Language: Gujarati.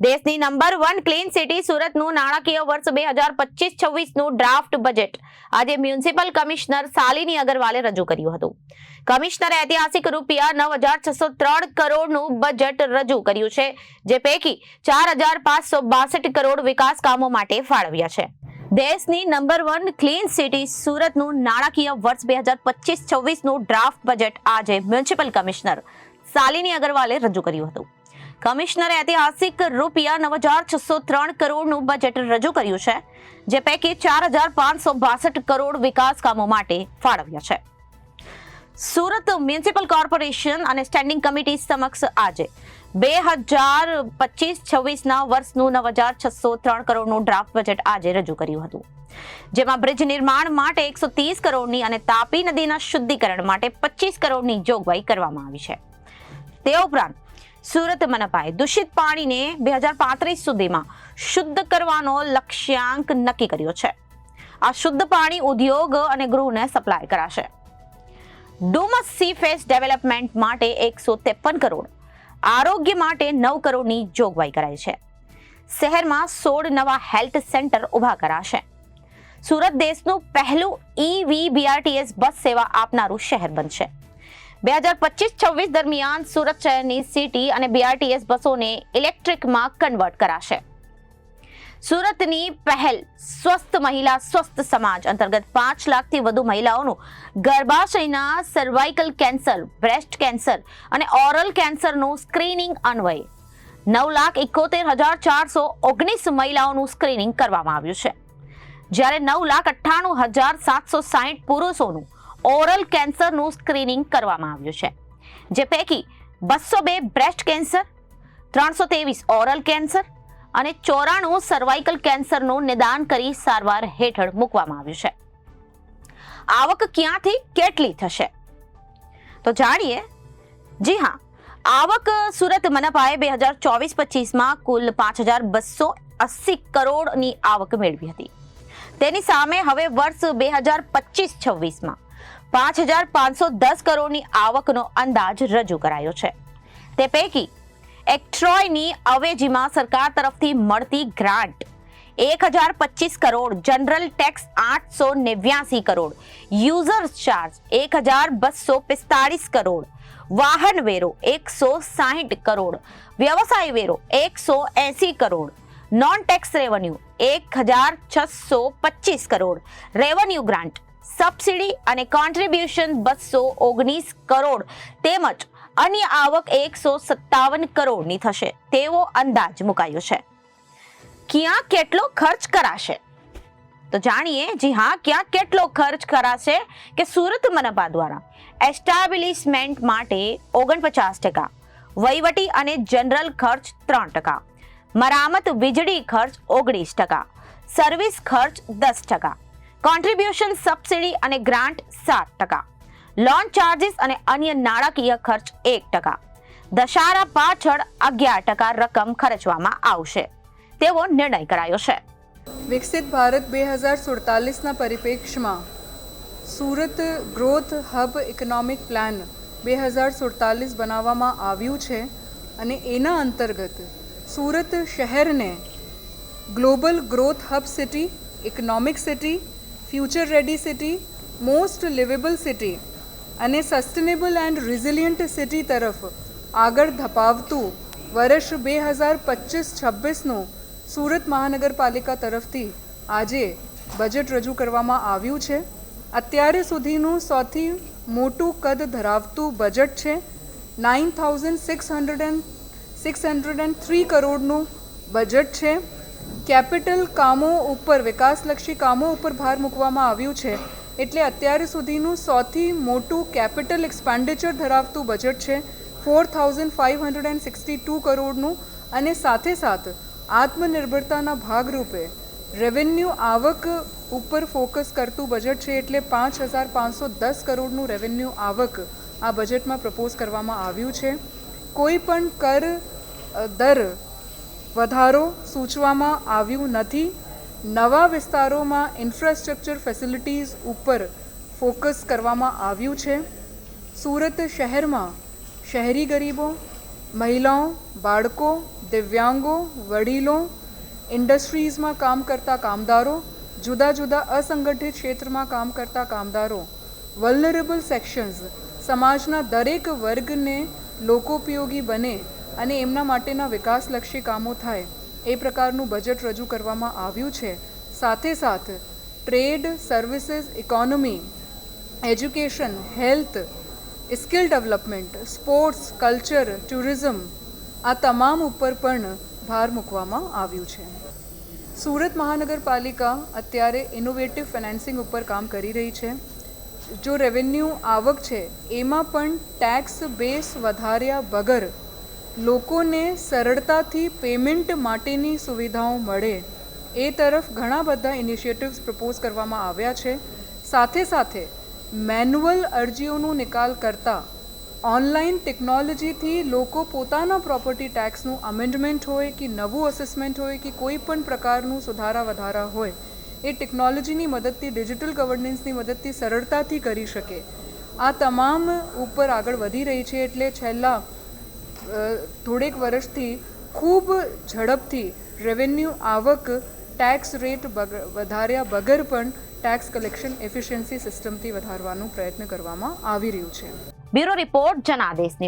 દેશની નંબર 1 ક્લીન સિટી સુરતનું નાણાકીય વર્ષ 2025-26નું ડ્રાફ્ટ બજેટ આજે મ્યુનિસિપલ કમિશનર શાલિની અગ્રવાલે રજૂ કર્યું હતું. કમિશનરે ઐતિહાસિક રૂપિયા 9,603 કરોડનું બજેટ રજૂ કર્યું છે, જે પૈકી 4,562 કરોડ વિકાસ કામો માટે ફાળવ્યા છે. દેશની નંબર 1 ક્લીન સિટી સુરતનું નાણાકીય વર્ષ 2025-26નું ડ્રાફ્ટ બજેટ આજે મ્યુનિસિપલ કમિશનર શાલિની અગ્રવાલે રજૂ કર્યું હતું. કમિશનરે ઐતિહાસિક રૂપિયા 9,603 કરોડનું બજેટ રજૂ કર્યું છે, જે પૈકી 4,562 કરોડ વિકાસ કામો માટે ફાળવ્યા છે. સુરત મ્યુનિસિપલ કોર્પોરેશન અને સ્ટેન્ડિંગ કમિટી સમક્ષ આજે 2025-26ના વર્ષનું 9,603 કરોડનું ડ્રાફ્ટ બજેટ આજે રજૂ કર્યું હતું, જેમાં બ્રિજ નિર્માણ માટે 130 કરોડની અને તાપી નદીના શુદ્ધિકરણ માટે 25 કરોડની જોગવાઈ કરવામાં આવી છે. તે ઉપરાંત સુરત મનપાએ દૂષિત પાણીને 2035 સુધીમાં શુદ્ધ કરવાનો લક્ષ્યાંક નક્કી કર્યો છે. આ શુદ્ધ પાણી ઉદ્યોગ અને ગૃહને સપ્લાય કરાશે. ડુમસ સી ફેસ ડેવલપમેન્ટ માટે 153 કરોડ, આરોગ્ય માટે 9 કરોડની જોગવાઈ કરાઈ છે. શહેરમાં 16 નવા હેલ્થ સેન્ટર ઉભા કરાશે. સુરત દેશનું પહેલું EV BRTS બસ સેવા આપનારું શહેર બનશે. 2025-26 દરમિયાન સુરત શહેરની સિટી અને BRTS બસોને ઇલેક્ટ્રિકમાં કન્વર્ટ કરાશે. સુરતની પહેલ સ્વસ્થ મહિલા સ્વસ્થ સમાજ અંતર્ગત 5 લાખથી વધુ મહિલાઓનું ગર્ભાશયના સર્વાઇકલ કેન્સર, બ્રેસ્ટ કેન્સર અને ઓરલ કેન્સરનું સ્ક્રીનિંગ અન્વયે 9,71,419 મહિલાઓનું સ્ક્રીનિંગ કરવામાં આવ્યું છે, જ્યારે 9,98,760 પુરુષોનું ઓરલ કેન્સરનું સ્ક્રીનિંગ કરવામાં આવ્યું છે, જે પૈકી 202 બ્રેસ્ટ કેન્સર, 323 ઓરલ કેન્સર અને 94 સર્વાઇકલ કેન્સરનું નિદાન કરી સારવાર હેઠળ મૂકવામાં આવ્યું છે. આવક ક્યાંથી કેટલી થશે તો જાણીએ. જી હા, આવક સુરત મનપાએ 2024-25માં કુલ 5,280 કરોડની આવક મેળવી હતી. તેની સામે હવે વર્ષ 2025-26માં 5,510 કરોડની આવકનો અંદાજ રજૂ કરાયો છે. તે પૈકી એક્ટ્રોયની અવેજીમાં સરકાર તરફથી મળતી grant 1,025 crore, general tax 889 crore, user charge 1,245 crore, વાહન વેરો 160 કરોડ, વ્યવસાય વેરો 180 crore, non tax revenue 1,625 crore, revenue grant, subsidy અને કોન્ટ્રીબ્યુશન 219 કરોડ તેમજ અન્ય આવક 157 કરોડની થશે તેવો અંદાજ મુકાયો છે. ક્યાં કેટલો ખર્ચ કરાશે તો જાણીએ. જી હા, ક્યાં કેટલો ખર્ચ કરાશે કે સુરત મનપા દ્વારા એસ્ટાબ્લિશમેન્ટ માટે 49%, વહીવટી અને જનરલ ખર્ચ 3%, મરામત વીજળી ખર્ચ 19%, સર્વિસ ખર્ચ 10%, કોન્ટ્રીબ્યુશન સબસિડી અને ગ્રાન્ટ 7%, લોન ચાર્જીસ અને અન્ય નાણાકીય ખર્ચ 1%, દશેરા પાછળ 11% રકમ ખર્ચવામાં આવશે તેવો નિર્ણય કરાયો છે. વિકસિત ભારત 2047ના પરિપ્રેક્ષ્યમાં Surat growth hub economic plan 2047 બનાવવામાં આવ્યું છે અને એના અંતર્ગત સુરત શહેરને global growth hub city, economic city, future ready city, most liveable city અને સસ્ટેનેબલ એન્ડ રિઝિલિયન્ટ સિટી તરફ આગળ ધપાવતું વર્ષ 2025-26નું સુરત મહાનગરપાલિકા તરફથી આજે બજેટ રજૂ કરવામાં આવ્યું છે. અત્યારે સુધીનું સૌથી મોટું કદ ધરાવતું બજેટ છે. 9,603 કરોડનું બજેટ છે. કેપિટલ કામો ઉપર, વિકાસલક્ષી કામો ઉપર ભાર મૂકવામાં આવ્યું છે, એટલે અત્યારે સુધીનું સૌથી મોટું કેપિટલ એક્સપેન્ડિચર ધરાવતું બજેટ છે 4,562 કરોડનું અને સાથે સાથ આત્મનિર્ભરતાના ભાગરૂપે રેવન્યુ આવક ઉપર ફોકસ કરતું બજેટ છે, એટલે 5,510 કરોડનું રેવન્યુ આવક આ બજેટમાં પ્રપોઝ કરવામાં આવ્યું છે. કોઈ પણ કર દર વધારો સૂચવવામાં આવ્યું નથી. નવા વિસ્તારોમાં ઇન્ફ્રાસ્ટ્રક્ચર ફેસિલિટીઝ ઉપર ફોકસ કરવામાં આવ્યું છે. સુરત શહેરમાં શહેરી ગરીબો, મહિલાઓ, બાળકો, દિવ્યાંગો, વડીલો, ઇન્ડસ્ટ્રીઝમાં કામ કરતા કામદારો, જુદા જુદા અસંગઠિત ક્ષેત્રમાં કામ કરતા કામદારો, વલ્નરેબલ સેક્શન્સ, સમાજના દરેક વર્ગને લોકોપયોગી બને અને એમના માટેના વિકાસલક્ષી કામો થાય એ પ્રકારનું બજેટ રજૂ કરવામાં આવ્યું છે. સાથે સાથ trade, services, economy, education, health, skill development, sports, culture, tourism આ તમામ ઉપર પણ ભાર મૂકવામાં આવ્યું છે. સુરત મહાનગરપાલિકા અત્યારે ઇનોવેટિવ ફાઇનાન્સિંગ ઉપર કામ કરી રહી છે. જો રેવન્યુ આવક છે એમાં પણ ટેક્સ બેઝ વધાર્યા વગર લોકોને સરળતાથી પેમેન્ટ માટેની સુવિધાઓ મળે એ તરફ ઘણા બધા ઇનિશિયેટિવ્સ પ્રપોઝ કરવામાં આવ્યા છે. સાથે સાથે મેન્યુઅલ અરજીઓનો નિકાલ કરતાં ઓનલાઈન ટેકનોલોજીથી લોકો પોતાના પ્રોપર્ટી ટેક્સનું અમેન્ડમેન્ટ હોય કે નવું અસેસમેન્ટ હોય કે કોઈ પણ પ્રકારનું સુધારા વધારા હોય એ ટેકનોલોજીની મદદથી, ડિજિટલ ગવર્નન્સની મદદથી સરળતાથી કરી શકે. આ તમામ ઉપર આગળ વધી રહી છે. એટલે છેલ્લા થોડેક વર્ષથી ખૂબ ઝડપથી રેવન્યુ આવક ટેક્સ રેટ વધાર્યા વગર પણ ટેક્સ કલેક્શન એફિશિયન્સી સિસ્ટમથી વધારવાનો પ્રયત્ન કરવામાં આવી રહ્યું છે. Bureau report, Janadesh news.